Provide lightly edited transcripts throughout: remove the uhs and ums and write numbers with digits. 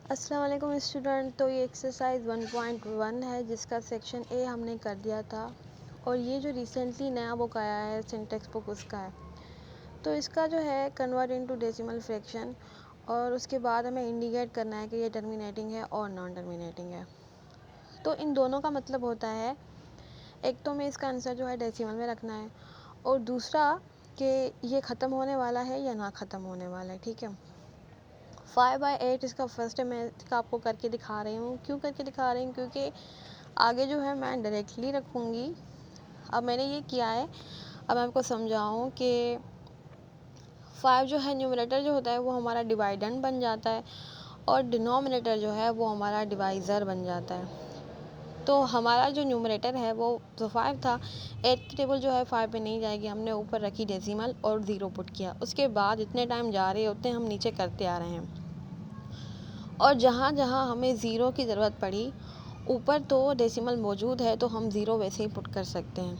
अस्सलाम वालेकुम स्टूडेंट। तो ये एक्सरसाइज 1.1 है जिसका सेक्शन ए हमने कर दिया था और ये जो रिसेंटली नया बुक आया है सिंटेक्स बुक उसका है। तो इसका जो है कन्वर्ट इनटू डेसिमल फ्रैक्शन और उसके बाद हमें इंडिकेट करना है कि ये टर्मिनेटिंग है और नॉन टर्मिनेटिंग है। तो इन दोनों का मतलब होता है, एक तो हमें इसका आंसर जो है डेसिमल में रखना है और दूसरा कि ये ख़त्म होने वाला है या ना ख़त्म होने वाला है। ठीक है, 5/8 इसका फर्स्ट है, मैं इसका आपको करके दिखा रही हूँ। क्यों करके दिखा रही हूँ? क्योंकि आगे जो है मैं डायरेक्टली रखूँगी। अब मैंने ये किया है, अब मैं आपको समझाऊँ कि 5 जो है न्यूमरेटर जो होता है वो हमारा डिवाइडेंड बन जाता है और डिनोमिनेटर जो है वो हमारा डिवाइज़र बन जाता है। तो हमारा जो न्यूमरेटर है वो जो 5 था, 8 की टेबल जो है 5 पे नहीं जाएगी, हमने ऊपर रखी डेसिमल और 0 पुट किया। उसके बाद जितने टाइम जा रहे होते हैं हम नीचे करते आ रहे हैं और जहाँ जहाँ हमें ज़ीरो की ज़रूरत पड़ी, ऊपर तो डेसिमल मौजूद है तो हम ज़ीरो वैसे ही पुट कर सकते हैं।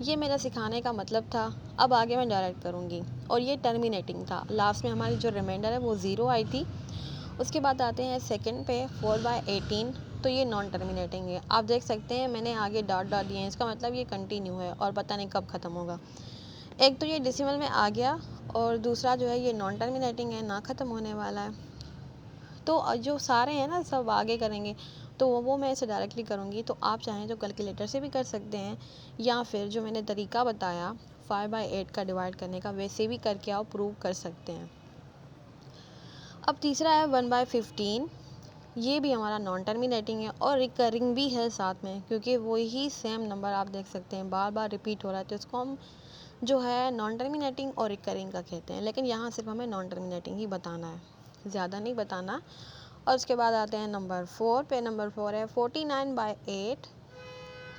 ये मेरा सिखाने का मतलब था। अब आगे मैं डायरेक्ट करूँगी और ये टर्मिनेटिंग था। लास्ट में हमारी जो रिमाइंडर है वो 0 आई थी। उसके बाद आते हैं सेकंड पे 4/18, तो ये नॉन टर्मिनेटिंग है। आप देख सकते हैं मैंने आगे डॉट डॉट दिए हैं, इसका मतलब ये कंटिन्यू है और पता नहीं कब ख़त्म होगा। एक तो ये डेसिमल में आ गया और दूसरा जो है ये नॉन टर्मिनेटिंग है, ना ख़त्म होने वाला है। तो जो सारे हैं ना सब आगे करेंगे, तो वो मैं इसे डायरेक्टली करूँगी। तो आप चाहें तो कैलकुलेटर से भी कर सकते हैं या फिर जो मैंने तरीका बताया 5/8 का डिवाइड करने का, वैसे भी करके आप प्रूव कर सकते हैं। अब तीसरा है 1/15। ये भी हमारा नॉन टर्मिनेटिंग है और रिकरिंग भी है साथ में, क्योंकि वही सेम नंबर आप देख सकते हैं बार बार रिपीट हो रहा है, तो इसको हम जो है नॉन टर्मिनेटिंग और रिकरिंग का कहते हैं। लेकिन यहाँ सिर्फ हमें नॉन टर्मिनेटिंग ही बताना है, ज़्यादा नहीं बताना। और उसके बाद आते हैं नंबर 4 पे। नंबर 4 है 49/8।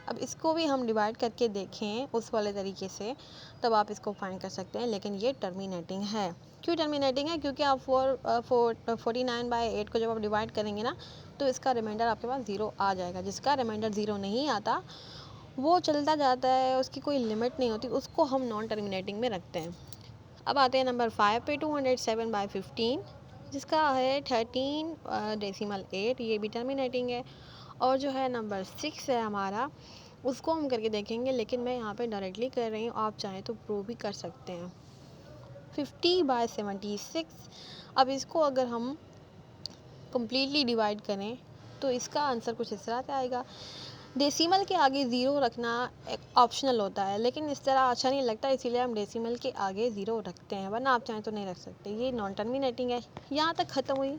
अब इसको भी हम डिवाइड करके देखें उस वाले तरीके से, तब आप इसको फाइंड कर सकते हैं। लेकिन ये टर्मिनेटिंग है। क्यों टर्मिनेटिंग है? क्योंकि आप 49/8 को जब आप डिवाइड करेंगे ना, तो इसका रिमाइंडर आपके पास 0 आ जाएगा। जिसका रिमाइंडर 0 नहीं आता वो चलता जाता है, उसकी कोई लिमिट नहीं होती, उसको हम नॉन टर्मिनेटिंग में रखते हैं। अब आते हैं नंबर 5 पे 207/15, जिसका है 13.8। ये भी टर्मिनेटिंग है। और जो है नंबर 6 है हमारा, उसको हम करके देखेंगे, लेकिन मैं यहाँ पे डायरेक्टली कर रही हूँ, आप चाहें तो प्रूव भी कर सकते हैं। 50/76। अब इसको अगर हम कम्प्लीटली डिवाइड करें तो इसका आंसर कुछ इस तरह से आएगा। डेसिमल के आगे 0 रखना एक ऑप्शनल होता है, लेकिन इस तरह अच्छा नहीं लगता, इसीलिए हम डेसिमल के आगे 0 रखते हैं, वरना आप चाहें तो नहीं रख सकते। ये नॉन टर्मिनेटिंग है। यहाँ तक ख़त्म हुई।